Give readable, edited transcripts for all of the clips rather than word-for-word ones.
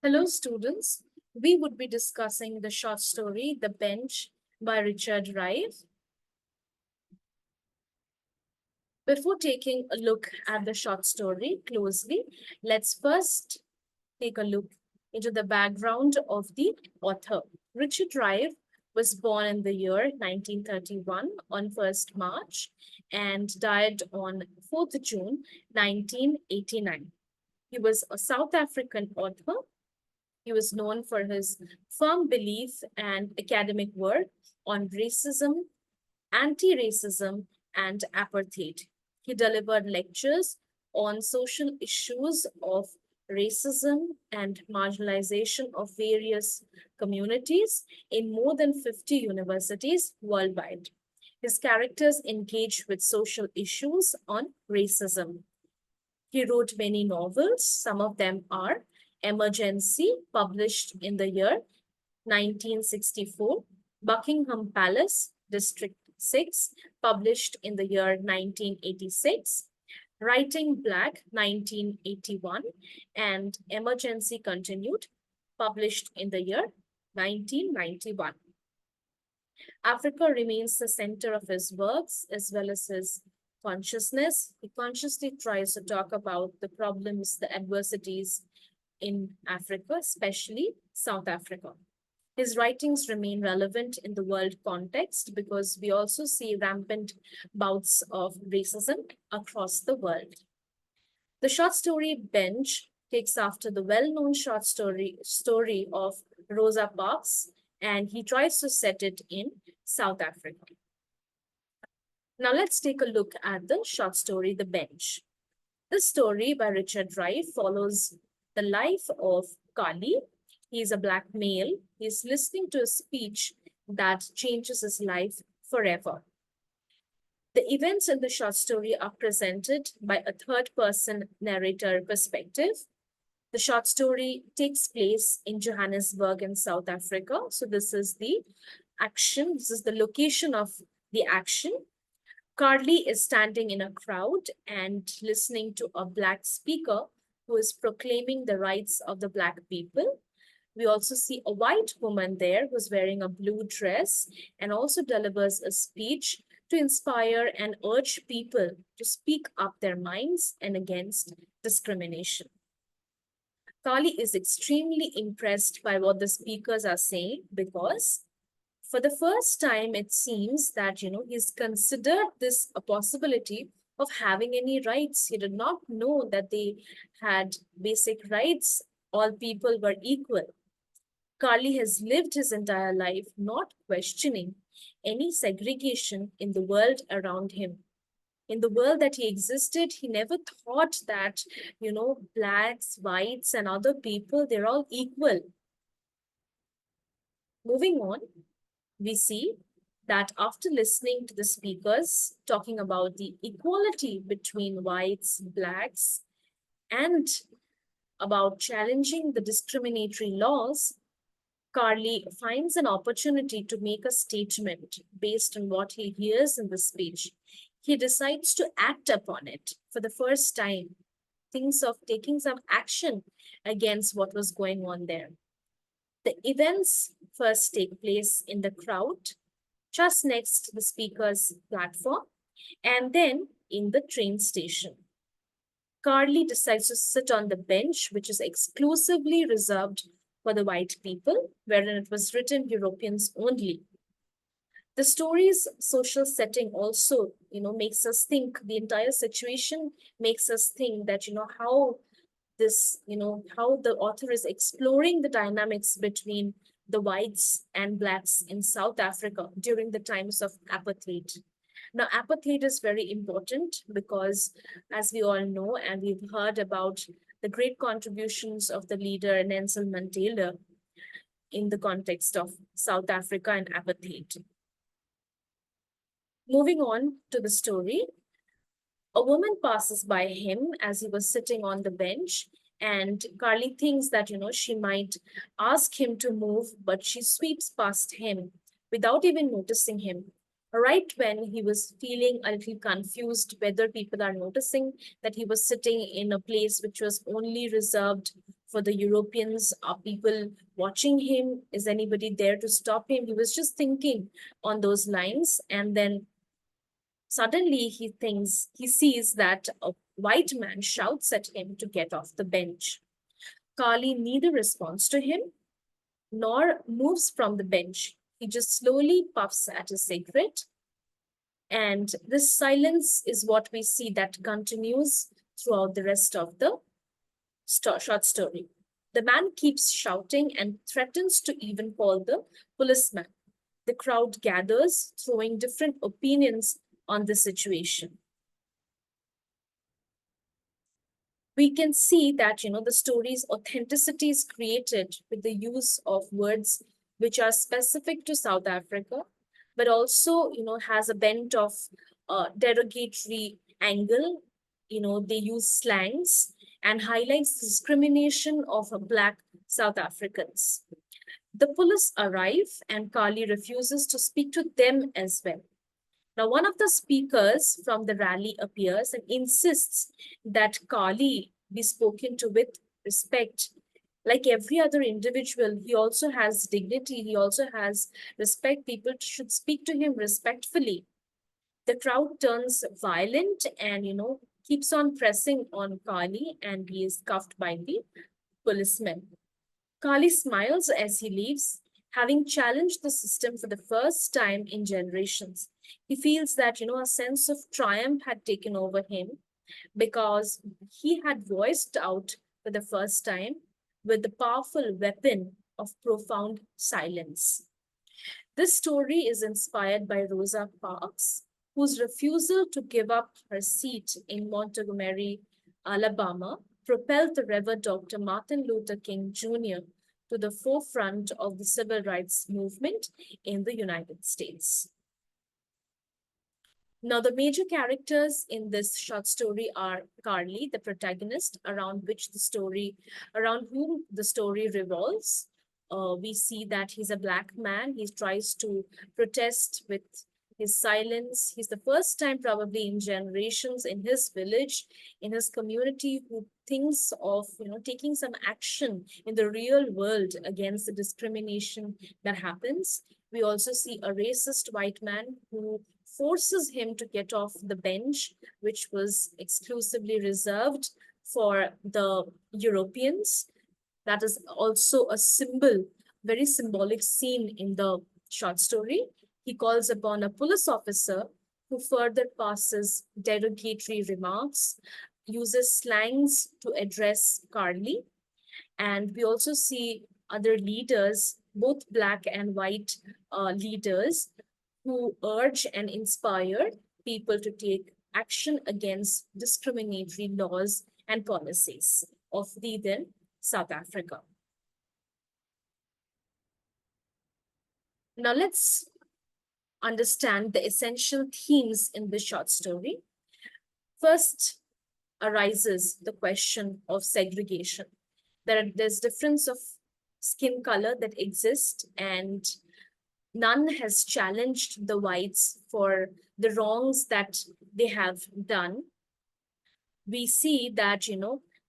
Hello, students. We would be discussing the short story, The Bench by Richard Rive. Before taking a look at the short story closely, let's first take a look into the background of the author. Richard Rive was born in the year 1931 on 1st March and died on 4th June 1989. He was a South African author. He was known for his firm belief and academic work on racism, anti racism, and apartheid. He delivered lectures on social issues of racism and marginalization of various communities in more than 50 universities worldwide. His characters engage with social issues on racism. He wrote many novels. Some of them are Emergency, published in the year 1964, Buckingham Palace, District 6, published in the year 1986, Writing Black, 1981, and Emergency Continued, published in the year 1991. Africa remains the center of his works as well as his consciousness. He consciously tries to talk about the problems, the adversities in Africa, especially South Africa. His writings remain relevant in the world context because we also see rampant bouts of racism across the world. The short story Bench takes after the well-known story of Rosa Parks, and he tries to set it in South Africa. Now let's take a look at the short story The Bench. This story by Richard Rive follows the life of Kali. He is a black male. He is listening to a speech that changes his life forever. The events in the short story are presented by a third person narrator perspective. The short story takes place in Johannesburg in South Africa. So this is the action, this is the location of the action. Carly is standing in a crowd and listening to a black speaker who is proclaiming the rights of the black people. We also see a white woman there who's wearing a blue dress and also delivers a speech to inspire and urge people to speak up their minds and against discrimination. Kali is extremely impressed by what the speakers are saying because for the first time, it seems that, he's considered this a possibility of having any rights. He did not know that they had basic rights. All people were equal. Carly has lived his entire life not questioning any segregation in the world around him. In the world that he existed, he never thought that, blacks, whites, and other people, they're all equal. Moving on, we see that after listening to the speakers talking about the equality between whites, blacks, and about challenging the discriminatory laws, Carly finds an opportunity to make a statement based on what he hears in the speech. He decides to act upon it for the first time, thinks of taking some action against what was going on there. The events first take place in the crowd, just next to the speaker's platform, and then in the train station. Carly decides to sit on the bench, which is exclusively reserved for the white people, wherein it was written Europeans only. The story's social setting also, makes us think, the entire situation makes us think that, how this, how the author is exploring the dynamics between the whites and blacks in South Africa during the times of apartheid. Now, apartheid is very important because, as we all know, and we've heard about the great contributions of the leader Nelson Mandela in the context of South Africa and apartheid. Moving on to the story, a woman passes by him as he was sitting on the bench, and Carly thinks that, she might ask him to move, but she sweeps past him without even noticing him. Right when he was feeling a little confused whether people are noticing that he was sitting in a place which was only reserved for the Europeans. Are people watching him? Is anybody there to stop him? He was just thinking on those lines. And then suddenly he sees that a white man shouts at him to get off the bench. Kali neither responds to him nor moves from the bench. He just slowly puffs at his cigarette. And this silence is what we see that continues throughout the rest of the short story. The man keeps shouting and threatens to even call the policeman. The crowd gathers, throwing different opinions on the situation. We can see that the story's authenticity is created with the use of words which are specific to South Africa, but also has a bent of derogatory angle. They use slangs and highlights discrimination of black South Africans. The police arrive and Kali refuses to speak to them as well. Now, one of the speakers from the rally appears and insists that Kali be spoken to with respect. Like every other individual, he also has dignity, he also has respect. People should speak to him respectfully. The crowd turns violent and, keeps on pressing on Kali, and he is cuffed by the policeman. Kali smiles as he leaves, having challenged the system for the first time in generations. He feels that, a sense of triumph had taken over him because he had voiced out for the first time with the powerful weapon of profound silence. This story is inspired by Rosa Parks, whose refusal to give up her seat in Montgomery, Alabama, propelled the Reverend Dr. Martin Luther King Jr. to the forefront of the civil rights movement in the United States. Now, the major characters in this short story are Carly, the protagonist, around whom the story revolves. We see that he's a black man. He tries to protest with his silence. He's the first time, probably in generations, in his village, in his community, who thinks of taking some action in the real world against the discrimination that happens. We also see a racist white man who forces him to get off the bench, which was exclusively reserved for the Europeans. That is also a symbol, very symbolic scene in the short story. He calls upon a police officer who further passes derogatory remarks, uses slangs to address Carly. And we also see other leaders, both black and white leaders, who urge and inspire people to take action against discriminatory laws and policies of the then South Africa. Now let's understand the essential themes in this short story. First arises the question of segregation. There's difference of skin color that exists, and none has challenged the whites for the wrongs that they have done. We see that,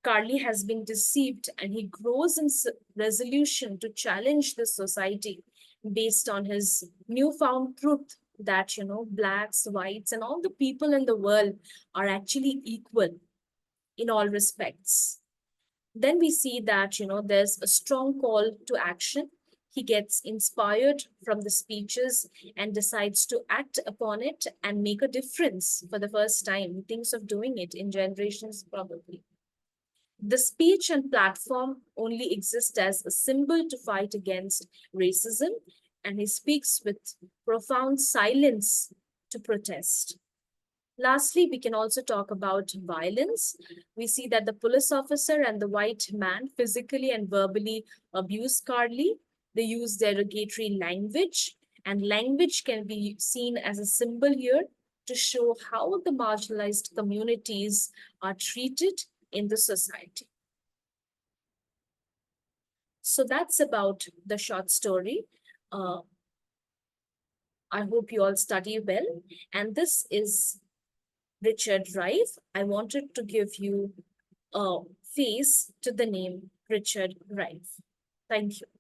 Carly has been deceived and he grows in resolution to challenge the society based on his newfound truth that, blacks, whites, and all the people in the world are actually equal in all respects. Then we see that, there's a strong call to action. He gets inspired from the speeches and decides to act upon it and make a difference for the first time. He thinks of doing it in generations, probably. The speech and platform only exist as a symbol to fight against racism, and he speaks with profound silence to protest. Lastly, we can also talk about violence. We see that the police officer and the white man physically and verbally abuse Carly. They use derogatory language, and language can be seen as a symbol here to show how the marginalized communities are treated in the society. So that's about the short story. I hope you all study well. And this is Richard Rive. I wanted to give you face to the name Richard Rive. Thank you.